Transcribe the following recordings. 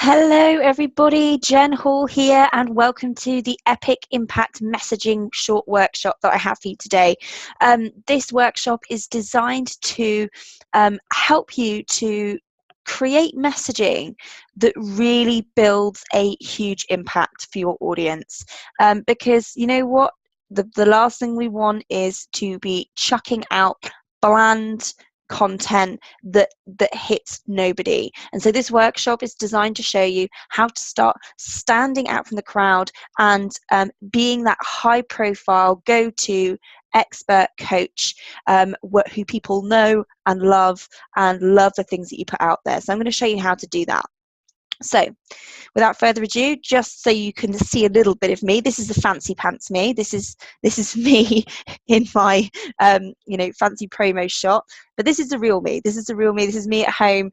Hello, everybody. Jen Hall here, and welcome to the Epic Impact Messaging short workshop that I have for you today. This workshop is designed to help you to create messaging that really builds a huge impact for your audience. Because you know what? The last thing we want is to be chucking out bland content that hits nobody. And so this workshop is designed to show you how to start standing out from the crowd and being that high profile go-to expert coach who people know and love the things that you put out there. So I'm going to show you how to do that. So without further ado, just so you can see a little bit of me, this is the fancy pants me. This is me in my fancy promo shot. But this is the real me. This is the real me. This is me at home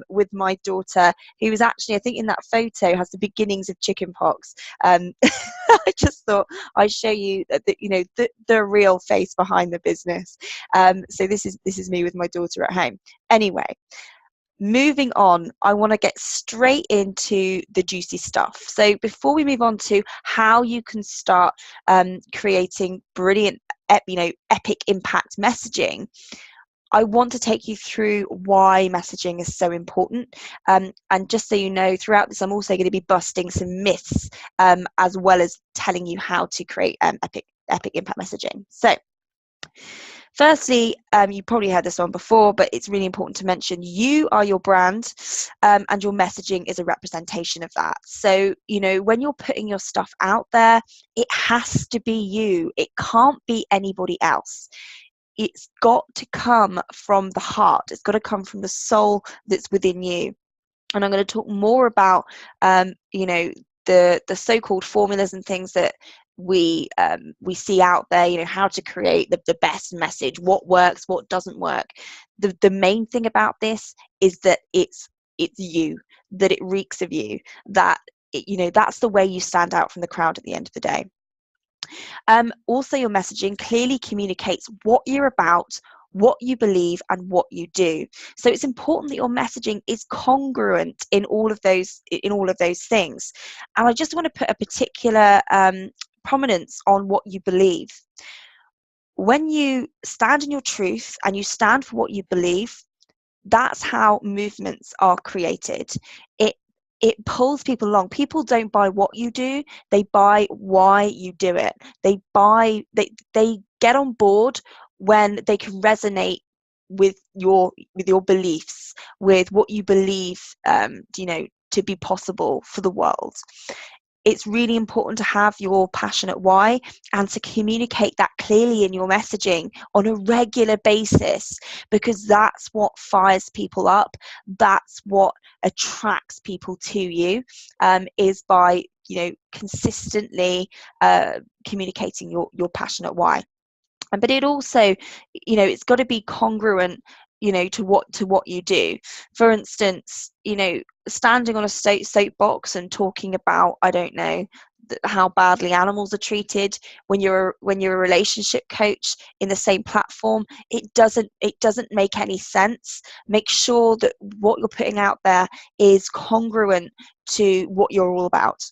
with my daughter, who was actually, I think, in that photo has the beginnings of chickenpox. I just thought I'd show you the real face behind the business. So this is me with my daughter at home. Anyway. Moving on, I want to get straight into the juicy stuff. So before we move on to how you can start creating brilliant, epic impact messaging, I want to take you through why messaging is so important. And just so you know, throughout this, I'm also going to be busting some myths as well as telling you how to create epic impact messaging. So firstly, you probably heard this one before, but it's really important to mention you are your brand and your messaging is a representation of that. So, when you're putting your stuff out there, it has to be you. It can't be anybody else. It's got to come from the heart. It's got to come from the soul that's within you. And I'm going to talk more about, the so-called formulas and things that we see out there, how to create the best message, what works, what doesn't work. The main thing about this is that it's you, that it reeks of you, that that's the way you stand out from the crowd at the end of the day. Also, your messaging clearly communicates what you're about, what you believe, and what you do. So it's important that your messaging is congruent in all of those things. And I just want to put a particular prominence on what you believe. When you stand in your truth and you stand for what you believe, that's how movements are created. It pulls people along. People don't buy what you do, they buy why you do it. They get on board when they can resonate with your beliefs, with what you believe to be possible for the world. It's really important to have your passionate why and to communicate that clearly in your messaging on a regular basis, because that's what fires people up. That's what attracts people to you, is by consistently communicating your passionate why. But it also, it's got to be congruent to what you do. For instance, standing on a soapbox and talking about, I don't know, how badly animals are treated when you're a relationship coach in the same platform, it doesn't make any sense. Make sure that what you're putting out there is congruent to what you're all about.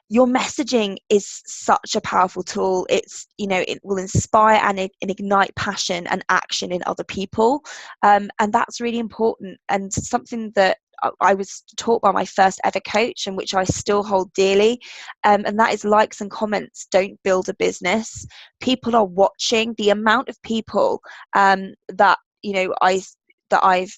Your messaging is such a powerful tool. It's, it will inspire and ignite passion and action in other people. And that's really important, and something that I was taught by my first ever coach, and which I still hold dearly. And that is likes and comments don't build a business. People are watching. The amount of people that I've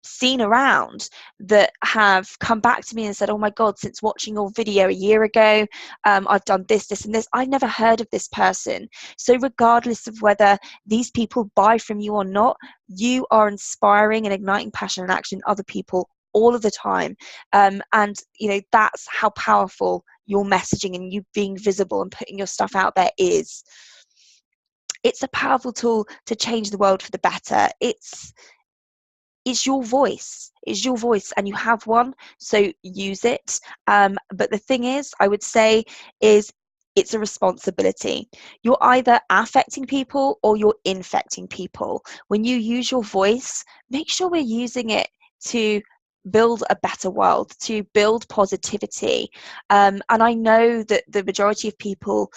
seen around that have come back to me and said, oh my God, since watching your video a year ago, I've done this and this. I've never heard of this person. So regardless of whether these people buy from you or not, you are inspiring and igniting passion and action in other people all of the time. And that's how powerful your messaging and you being visible and putting your stuff out there is. It's a powerful tool to change the world for the better. It's your voice. It's your voice, and you have one, so use it. But the thing is, I would say, is it's a responsibility. You're either affecting people or you're infecting people. When you use your voice, make sure we're using it to build a better world, to build positivity. And I know that the majority of people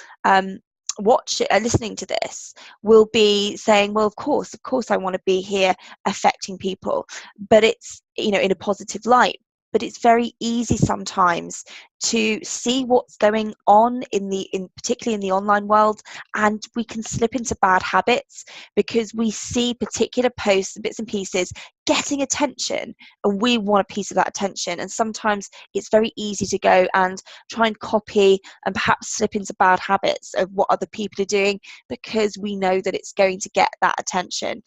listening to this will be saying, well, of course I want to be here affecting people, but it's, in a positive light. But it's very easy sometimes to see what's going on particularly in the online world, and we can slip into bad habits because we see particular posts and bits and pieces getting attention, and we want a piece of that attention. And sometimes it's very easy to go and try and copy and perhaps slip into bad habits of what other people are doing because we know that it's going to get that attention.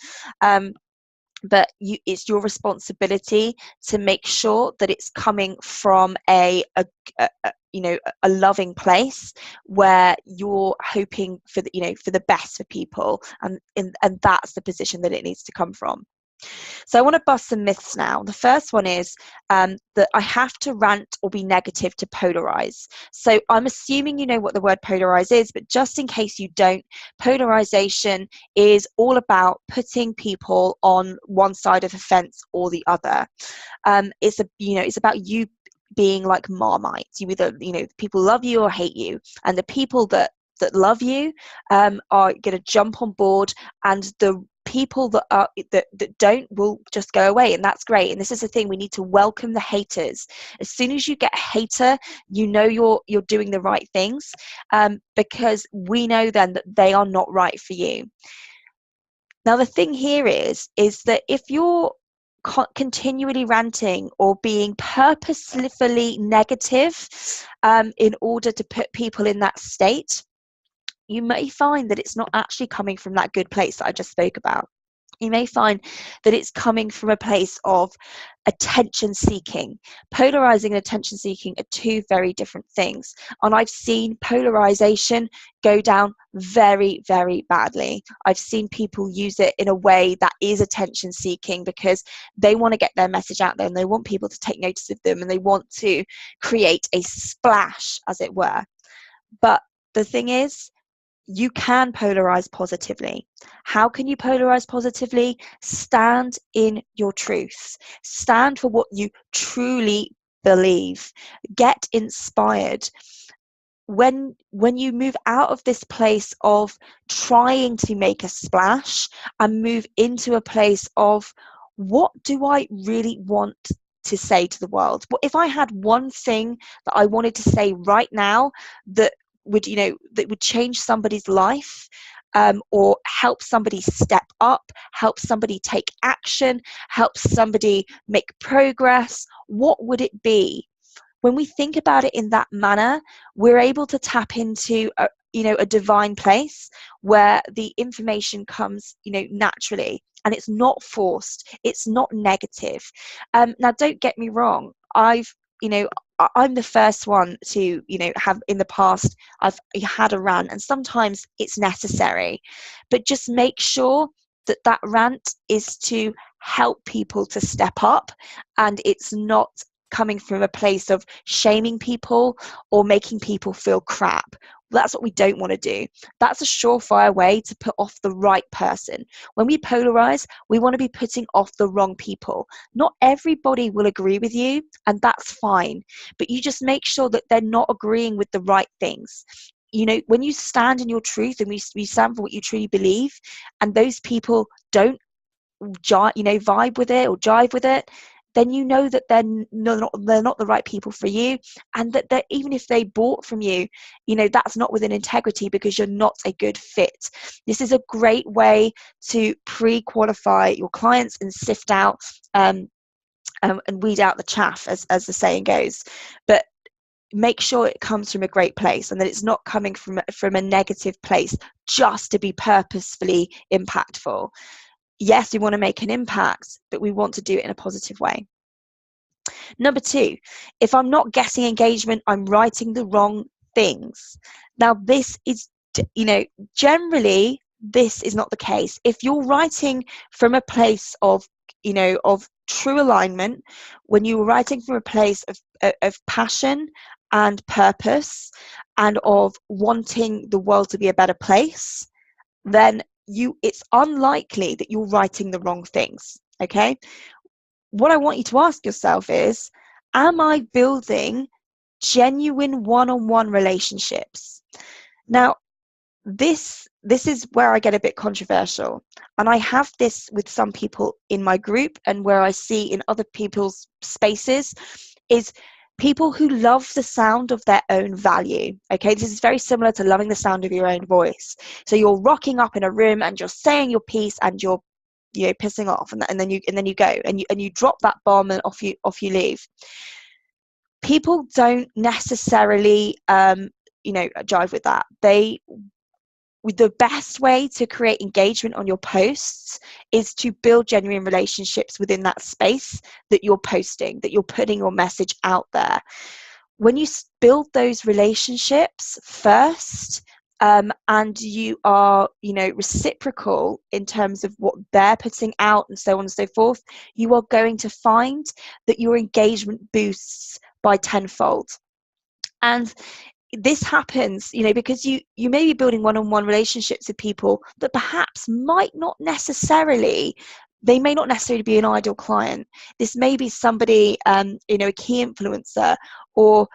But it's your responsibility to make sure that it's coming from a loving place where you're hoping for the best for people, and that's the position that it needs to come from. So I want to bust some myths now. The first one is that I have to rant or be negative to polarize. So I'm assuming you know what the word polarize is, but just in case you don't, polarization is all about putting people on one side of the fence or the other. It's about you being like Marmite. You either, people love you or hate you, and the people that love you are going to jump on board, and the people that don't will just go away, and that's great. And this is the thing, we need to welcome the haters. As soon as you get a hater, you're doing the right things, because we know then that they are not right for you. Now the thing here is that if you're continually ranting or being purposefully negative in order to put people in that state, you may find that it's not actually coming from that good place that I just spoke about. You may find that it's coming from a place of attention seeking. Polarizing and attention seeking are two very different things. And I've seen polarization go down very, very badly. I've seen people use it in a way that is attention seeking because they want to get their message out there and they want people to take notice of them and they want to create a splash, as it were. But the thing is, you can polarize positively. How can you polarize positively? Stand in your truth. Stand for what you truly believe. Get inspired. When you move out of this place of trying to make a splash and move into a place of, what do I really want to say to the world? What if I had one thing that I wanted to say right now that would change somebody's life, or help somebody step up, help somebody take action, help somebody make progress? What would it be? When we think about it in that manner, we're able to tap into a divine place where the information comes naturally, and it's not forced, it's not negative. Now don't get me wrong, I'm the first one to have, in the past I've had a rant, and sometimes it's necessary, but just make sure that that rant is to help people to step up, and it's not coming from a place of shaming people or making people feel crap. That's what we don't want to do. That's a surefire way to put off the right person. When we polarize, we want to be putting off the wrong people. Not everybody will agree with you, and that's fine, but you just make sure that they're not agreeing with the right things. When you stand in your truth and we stand for what you truly believe, and those people don't vibe with it or jive with it, then you know that they're not the right people for you, and that even if they bought from you, that's not within integrity, because you're not a good fit. This is a great way to pre-qualify your clients and sift out and weed out the chaff, as the saying goes. But make sure it comes from a great place, and that it's not coming from a negative place just to be purposefully impactful. Yes, we want to make an impact, but we want to do it in a positive way. Number 2, if I'm not getting engagement, I'm writing the wrong things. Now, this is, generally, this is not the case. If you're writing from a place of true alignment, when you're writing from a place of passion and purpose and of wanting the world to be a better place, then it's unlikely that you're writing the wrong things. Okay, what I want you to ask yourself is, am I building genuine one-on-one relationships? Now, this is where I get a bit controversial, and I have this with some people in my group, and where I see in other people's spaces, is people who love the sound of their own value. Okay, this is very similar to loving the sound of your own voice. So you're rocking up in a room and you're saying your piece and you're pissing off, and then you go and you drop that bomb and off you leave. People don't necessarily jive with that. The best way to create engagement on your posts is to build genuine relationships within that space that you're posting, that you're putting your message out there. When you build those relationships first, and you are, reciprocal in terms of what they're putting out and so on and so forth, you are going to find that your engagement boosts by tenfold. And this happens, because you may be building one-on-one relationships with people that perhaps they may not necessarily be an ideal client. This may be somebody, a key influencer, or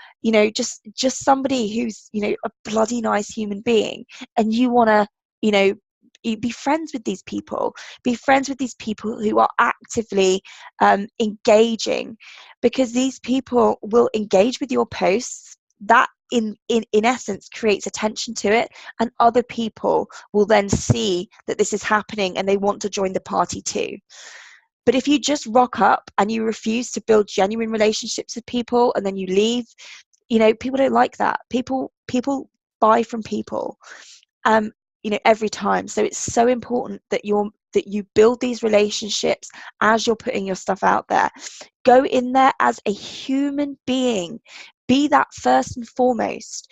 just somebody who's a bloody nice human being, and you want to be friends with these people. Be friends with these people who are actively engaging, because these people will engage with your posts. That in essence creates attention to it, and other people will then see that this is happening and they want to join the party too. But if you just rock up and you refuse to build genuine relationships with people and then you leave, people don't like that. People buy from people every time. So it's so important that you build these relationships as you're putting your stuff out there. Go in there as a human being. Be that first and foremost.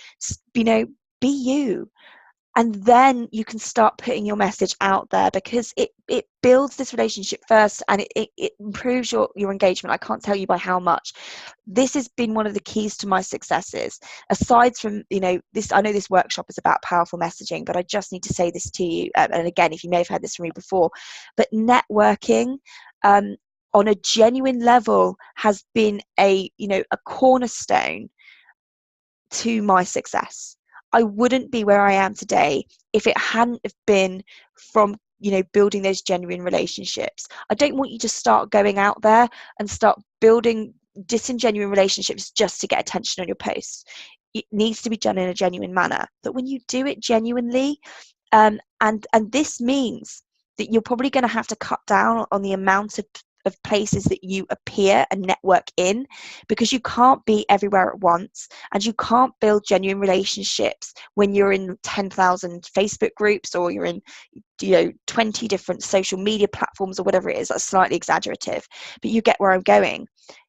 Be you. And then you can start putting your message out there, because it builds this relationship first, and it improves your engagement. I can't tell you by how much. This has been one of the keys to my successes. Aside from, this, I know this workshop is about powerful messaging, but I just need to say this to you. And again, if you may have heard this from me before, but networking on a genuine level has been a cornerstone to my success. I wouldn't be where I am today if it hadn't have been from building those genuine relationships. I don't want you to start going out there and start building disingenuine relationships just to get attention on your posts. It needs to be done in a genuine manner. But when you do it genuinely, and this means that you're probably going to have to cut down on the amount of places that you appear and network in, because you can't be everywhere at once, and you can't build genuine relationships when you're in 10,000 Facebook groups, or you're in 20 different social media platforms, or whatever it is. That's slightly exaggerative, but you get where I'm going.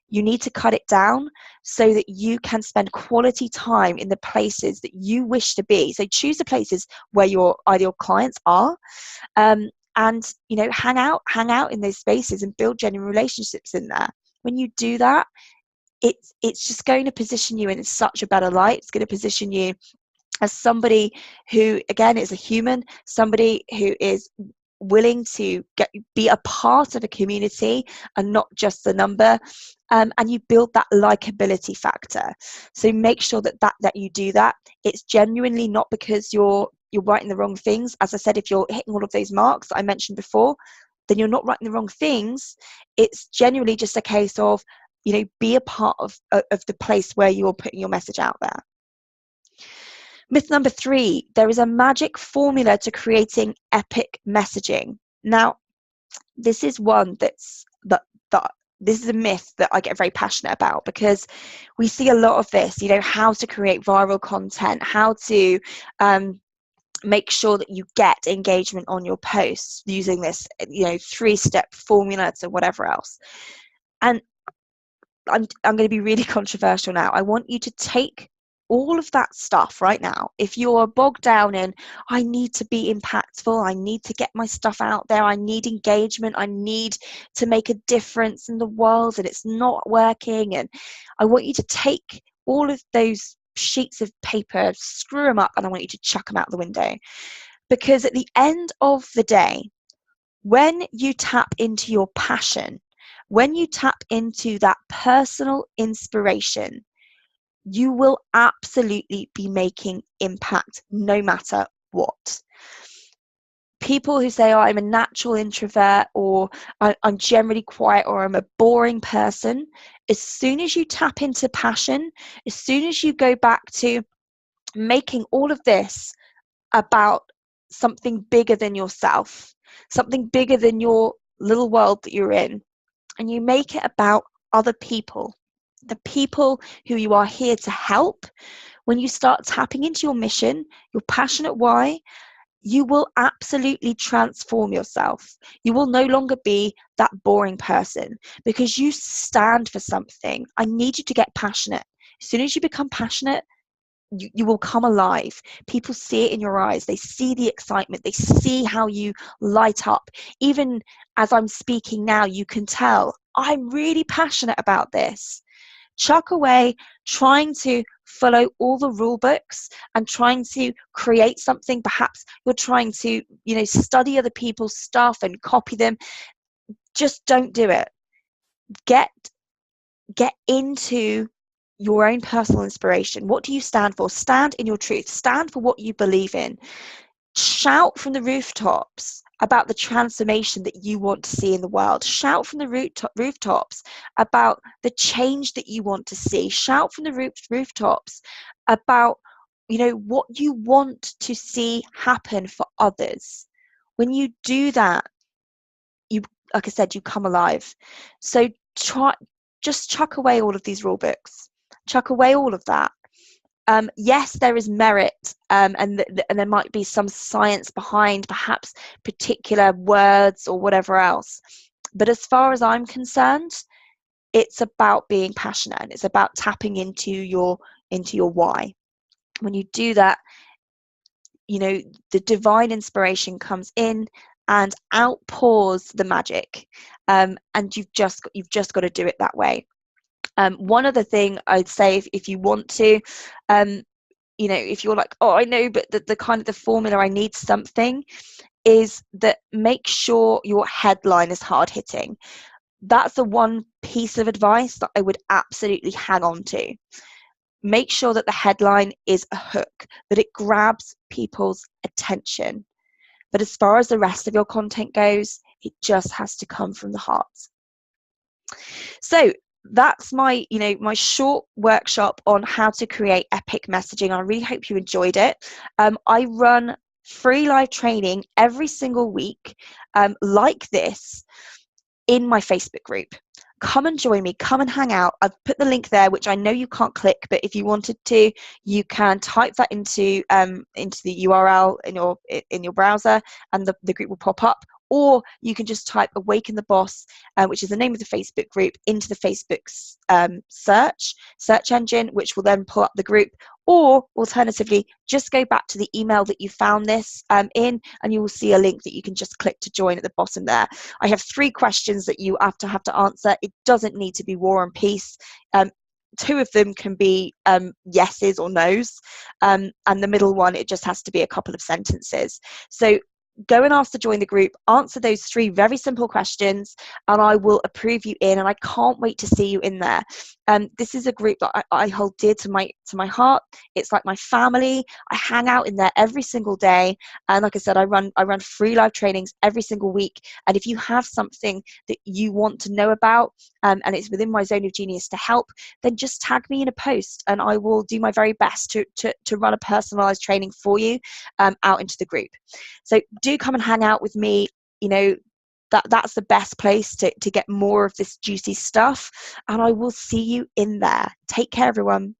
You need to cut it down so that you can spend quality time in the places that you wish to be. So choose the places where your ideal clients are, and hang out in those spaces and build genuine relationships in there. When you do that, it's just going to position you in such a better light. It's going to position you as somebody who, again, is a human, somebody who is willing to be a part of a community and not just the number, and you build that likability factor. So make sure that you do that. It's genuinely not because you're writing the wrong things. As I said, if you're hitting all of those marks that I mentioned before, then you're not writing the wrong things. It's genuinely just a case of be a part of the place where you're putting your message out there. Myth number 3, there is a magic formula to creating epic messaging. Now, this is one this is a myth that I get very passionate about, because we see a lot of this, how to create viral content, how to make sure that you get engagement on your posts using this, 3-step formula to whatever else. And I'm going to be really controversial now. I want you to take all of that stuff right now. If you're bogged down in, I need to be impactful, I need to get my stuff out there, I need engagement, I need to make a difference in the world, and it's not working, and I want you to take all of those sheets of paper, screw them up, and I want you to chuck them out the window. Because at the end of the day, when you tap into your passion, When you tap into that personal inspiration, you will absolutely be making impact no matter what. People who say, oh, I'm a natural introvert, or I'm generally quiet, or I'm a boring person, as soon as you tap into passion, as soon as you go back to making all of this about something bigger than yourself, something bigger than your little world that you're in, and you make it about other people, the people who you are here to help, when you start tapping into your mission, your passionate why, you will absolutely transform yourself. You will no longer be that boring person because you stand for something. I need you to get passionate. As soon as you become passionate, you will come alive. People see it in your eyes. They see the excitement. They see how you light up. Even as I'm speaking now, you can tell I'm really passionate about this. Chuck away trying to follow all the rule books and trying to create something. Perhaps you're trying to, study other people's stuff and copy them. Just don't do it. Get into your own personal inspiration. What do you stand for? Stand in your truth. Stand for what you believe in. Shout from the rooftops about the transformation that you want to see in the world. Shout from the rooftops about the change that you want to see. Shout from the rooftops about, what you want to see happen for others. When you do that, you, like I said, you come alive. So just chuck away all of these rule books. Chuck away all of that. Yes, there is merit, and there might be some science behind perhaps particular words or whatever else. But as far as I'm concerned, it's about being passionate, and it's about tapping into your why. When you do that, the divine inspiration comes in and outpours the magic, and you've just got to do it that way. One other thing I'd say, if you want to, if you're like, oh, I know, but the kind of the formula, I need something, is that make sure your headline is hard hitting. That's the one piece of advice that I would absolutely hang on to. Make sure that the headline is a hook, that it grabs people's attention. But as far as the rest of your content goes, it just has to come from the heart. So that's my short workshop on how to create epic messaging. I really hope you enjoyed it. I run free live training every single week like this in my Facebook group. Come and join me, come and hang out. I've put the link there, which I know you can't click, but if you wanted to, you can type that into the URL in your browser, and the group will pop up. Or you can just type Awaken the Boss, which is the name of the Facebook group, into the Facebook search engine, which will then pull up the group. Or alternatively, just go back to the email that you found this in, and you will see a link that you can just click to join at the bottom there. I have 3 questions that you have to answer. It doesn't need to be War and Peace. 2 of them can be yeses or nos, and the middle one, it just has to be a couple of sentences. So go and ask to join the group, answer those 3 very simple questions, and I will approve you in, and I can't wait to see you in there. This is a group that I hold dear to my heart. It's like my family. I hang out in there every single day, and like I said, I run free live trainings every single week. And if you have something that you want to know about, and it's within my zone of genius to help, then just tag me in a post, and I will do my very best to run a personalized training for you out into the group. So do come and hang out with me. That's the best place to get more of this juicy stuff, and I will see you in there. Take care, everyone.